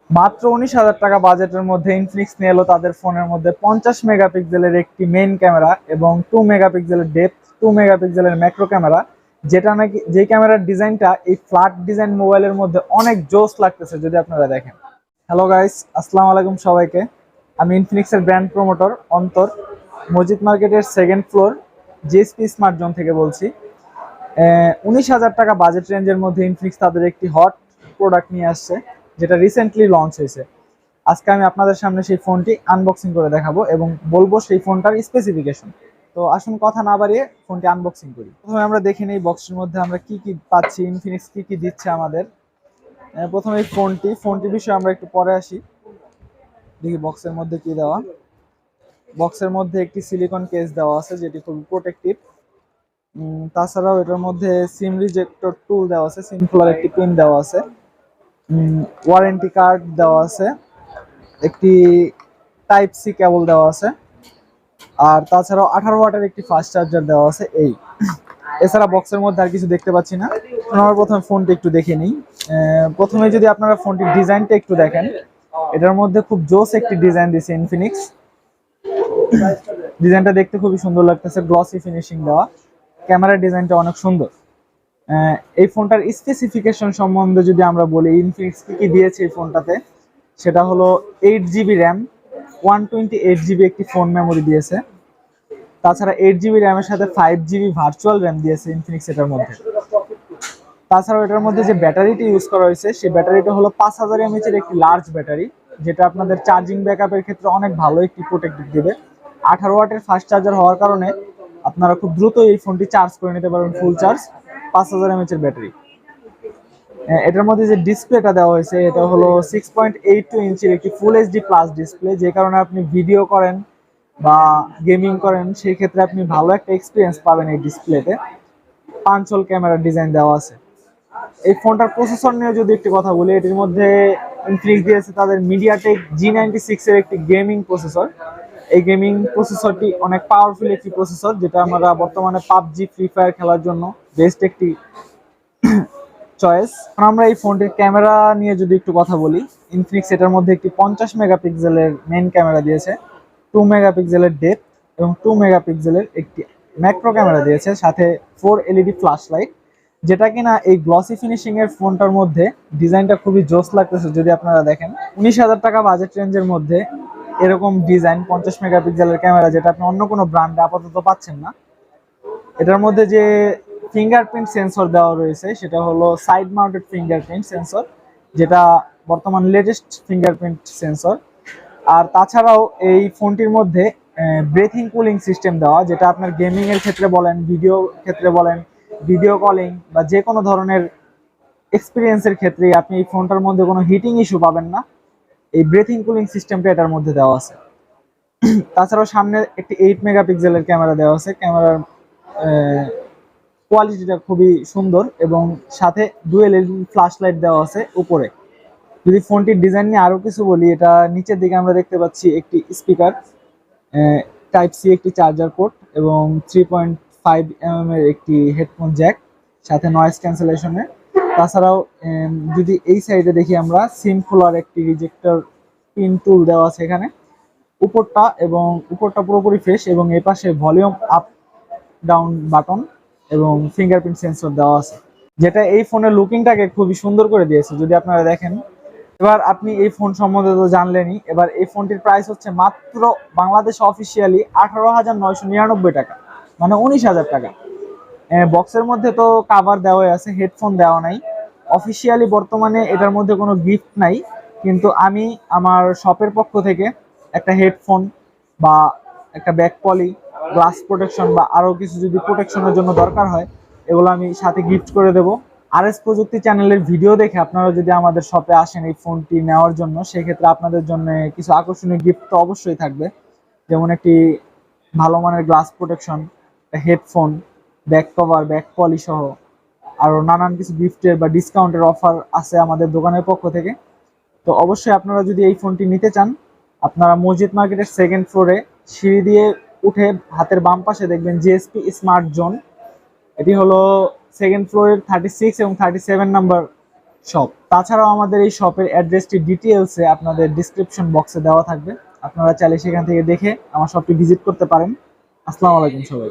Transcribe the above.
মাত্র 19,000 টাকা বাজেটের মধ্যে ইনফিনিক্স নিয়ে এলো তাদের ফোনের মধ্যে 50 মেগাপিক্সেলের একটি মেইন ক্যামেরা এবং 2 মেগাপিক্সেলের ডেপথ, 2 মেগাপিক্সেলের ম্যাক্রো ক্যামেরা, যেটা নাকি যে ক্যামেরার ডিজাইনটা এই ফ্ল্যাট ডিজাইন মোবাইলের মধ্যে অনেক জোস লাগতেছে যদি আপনারা দেখেন। হ্যালো গাইস, আসসালামু আলাইকুম সবাইকে। আমি ইনফিনিক্সের ব্র্যান্ড প্রমোটর অন্তর, মসজিদ মার্কেটের second floor GSP smart zone থেকে বলছি। 19,000 টাকা বাজেট রেঞ্জের মধ্যে ইনফিনিক্স তাদের একটি হট প্রোডাক্ট নিয়ে আসছে, যেটা রিসেন্টলি লঞ্চ হয়েছে। আজকে আমি আপনাদের সামনে সেই ফোনটি আনবক্সিং করে দেখাবো এবং বলবো সেই ফোনটার স্পেসিফিকেশন। তো আসুন কথা না বাড়িয়ে ফোনটি আনবক্সিং করি। প্রথমে আমরা দেখে নিই বক্সের মধ্যে আমরা কি কি পাচ্ছি, ইনফিনিক্স কি কি দিচ্ছে আমাদের। প্রথমে এই ফোনটি বিষয়ে আমরা একটু পরে আসি। দেখি বক্সের মধ্যে কি দেওয়া। বক্সের মধ্যে একটি সিলিকন কেস দেওয়া আছে, যেটি খুব প্রোটেক্টিভ। তাছাড়াও এটার মধ্যে সিম রিজেক্টর টুল দেওয়া আছে, সিম খোলার একটি পিন দেওয়া আছে, ওয়ারেন্টি কার্ড দেওয়া আছে, একটি টাইপ সি কেবল দেওয়া আছে, আর তাছাড়াও 18 ওয়াটের একটি ফাস্ট চার্জার দেওয়া আছে। এছাড়া বক্সের মধ্যে আর কিছু দেখতে পাচ্ছি না। আমরা প্রথমে ফোনটি একটু দেখে নিই। প্রথমে যদি আপনারা ফোনটির ডিজাইনটা একটু দেখেন, এটার মধ্যে খুব জোস একটি ডিজাইন দিয়েছে ইনফিনিক্স। ডিজাইনটা দেখতে খুবই সুন্দর লাগতেছে, গ্লসি ফিনিশিং দেওয়া। ক্যামেরার ডিজাইনটা অনেক সুন্দর। এই ফোনটার স্পেসিফিকেশন সম্বন্ধে যদি আমরা বলি, ইনফিনিক্স কি কি দিয়েছে এই ফোনটাতে, সেটা হলো 8 জিবি র্যাম, 128 জিবি একটি ফোন মেমোরি দিয়েছে। তাছাড়া 8 জিবি র্যামের সাথে 5 জিবি ভার্চুয়াল র্যাম দিয়েছে ইনফিনিক্স এটার মধ্যে। তাছাড়াও এটার মধ্যে যে ব্যাটারিটি ইউজ করা হয়েছে, সেই ব্যাটারিটা হলো 5000 mAh একটি লার্জ ব্যাটারি, যেটা আপনাদের চার্জিং ব্যাকআপের ক্ষেত্রে অনেক ভালো একটি প্রোটেক্টিভ দিবে। 18 ওয়াটের ফাস্ট চার্জার হওয়ার কারণে আপনারা খুব দ্রুত এই ফোনটি চার্জ করে নিতে পারবেন, ফুল চার্জ, 5000 mAh ব্যাটারি। এটার মধ্যে যে ডিসপ্লেটা দেওয়া হয়েছে, এটা হলো 6.82 ইঞ্চির একটি ফুল এইচডি প্লাস ডিসপ্লে, যে কারণে আপনি ভিডিও করেন বা গেমিং করেন সেই ক্ষেত্রে আপনি ভালো একটা এক্সপিরিয়েন্স পাবেন এই ডিসপ্লেতে। পাঁচ হোল ক্যামেরার ডিজাইন দেওয়া আছে। এই ফোনটার প্রসেসর নিয়ে যদি একটু কথা বলি, এটির মধ্যে ইনফিনিক্স দিয়েছে তাদের মিডিয়াটেক G96 এর একটি গেমিং প্রসেসর। এই গেমিং প্রসেসরটি অনেক পাওয়ারফুল একটি প্রসেসর, যেটা আমরা বর্তমানে পাবজি, ফ্রি ফায়ার খেলার জন্য বেস্ট একটি চয়েস। আমরা এই ফোনটির ক্যামেরা নিয়ে যদি একটু কথা বলি, ইনফিনিক্স এটার মধ্যে একটি 50 মেগাপিক্সেলের মেইন ক্যামেরা দিয়েছে, 2 মেগাপিক্সেলের ডেপথ এবং 2 মেগাপিক্সেলের একটি ম্যাক্রো ক্যামেরা দিয়েছে, সাথে 4 LED ফ্ল্যাশ লাইট, যেটা কিনা এই গ্লসি ফিনিশিং এর ফোনটার মধ্যে ডিজাইনটা খুবই জোস লাগতেছে যদি আপনারা দেখেন। 19,000 টাকা বাজেট রেঞ্জের মধ্যে এরকম ডিজাইন 50 মেগাপিক্সেলের ক্যামেরা, যেটা আপনি অন্য কোনো ব্র্যান্ডে আপাতত পাচ্ছেন না। এটার মধ্যে যে ফিঙ্গারপ্রিন্ট সেন্সর দেওয়া রয়েছে, সেটা হলো সাইড মাউন্টেড ফিঙ্গারপ্রিন্ট সেন্সর, যেটা বর্তমান লেটেস্ট ফিঙ্গারপ্রিন্ট সেন্সর। আর তাছাড়াও এই ফোনটির মধ্যে ব্রেথিং কুলিং সিস্টেম দেওয়া, যেটা আপনার গেমিং এর ক্ষেত্রে বলেন, ভিডিও ক্ষেত্রে বলেন, ভিডিও কলিং বা যে কোনো ধরনের এক্সপিরিয়েন্সের ক্ষেত্রে আপনি এই ফোনটার মধ্যে কোনো হিটিং ইস্যু পাবেন না। এই ব্রেথিং কুলিং সিস্টেমটা এটার মধ্যে দেওয়া আছে। তাছাড়াও সামনে একটি 8 মেগাপিক্সেলের ক্যামেরা দেওয়া আছে। ক্যামেরার কোয়ালিটিটা খুবই সুন্দর এবং সাথে ডুয়েল এলইডি ফ্ল্যাশ লাইট দেওয়া আছে উপরে। যদি ফোনটির ডিজাইন নিয়ে আরো কিছু বলি, এটা নিচের দিকে আমরা দেখতে পাচ্ছি একটি স্পিকার, টাইপ সি একটি চার্জার পোর্ট এবং 3.5 mm এর একটি হেডফোন জ্যাক, সাথে নয়েজ ক্যান্সেলেশনের। তাছাড়াও যদি এই সাইডে দেখি আমরা, সিম খোলার একটি রিজেক্টর পিন টুল দেওয়া আছে এখানে। উপরটা পুরোপুরি ফ্রেশ এবং এর পাশে ভলিউম আপ ডাউন বাটন এবং ফিঙ্গারপ্রিন্ট সেন্সর দেওয়া আছে, যেটা এই ফোনের লুকিংটাকে খুবই সুন্দর করে দিয়েছে যদি আপনারা দেখেন। এবার আপনি এই ফোন সম্বন্ধে তো জানলেনই, এবার এই ফোনটির প্রাইস হচ্ছে মাত্র বাংলাদেশ অফিসিয়ালি 18,999 টাকা, মানে 19,000 টাকা। বক্সের মধ্যে তো কাভার দেওয়া আছে, হেডফোন দেওয়া নাই। অফিসিয়ালি বর্তমানে এটার মধ্যে কোনো গিফট নাই, কিন্তু আমি আমার শপের পক্ষ থেকে একটা হেডফোন বা একটা ব্যাক পলি, গ্লাস প্রোটেকশন বা আরও কিছু যদি প্রোটেকশনের জন্য দরকার হয়, এগুলো আমি সাথে গিফট করে দেবো। আরএস প্রযুক্তি চ্যানেলের ভিডিও দেখে আপনারা যদি আমাদের শপে আসেন এই ফোনটি নেওয়ার জন্য, সেক্ষেত্রে আপনাদের জন্য কিছু আকর্ষণীয় গিফট তো অবশ্যই থাকবে, যেমন একটি ভালো মানের glass protection, headphone, back cover, back poly সহ আরও নানান কিছু গিফটের বা ডিসকাউন্টের অফার আছে আমাদের দোকানের পক্ষ থেকে। তো অবশ্যই আপনারা যদি এই ফোনটি নিতে চান, আপনারা মসজিদ মার্কেটের সেকেন্ড ফ্লোরে সিঁড়ি দিয়ে উঠে হাতের বাম পাশে দেখবেন জিএসপি স্মার্ট জোন। এটি হলো সেকেন্ড ফ্লোরের 36 এবং 37 নাম্বার শপ। তাছাড়াও আমাদের এই শপের অ্যাড্রেসটি ডিটেইলসে আপনাদের ডিসক্রিপশন বক্সে দেওয়া থাকবে, আপনারা চাইলে সেখান থেকে দেখে আমার শপটি ভিজিট করতে পারেন। আসসালামু আলাইকুম সবাই।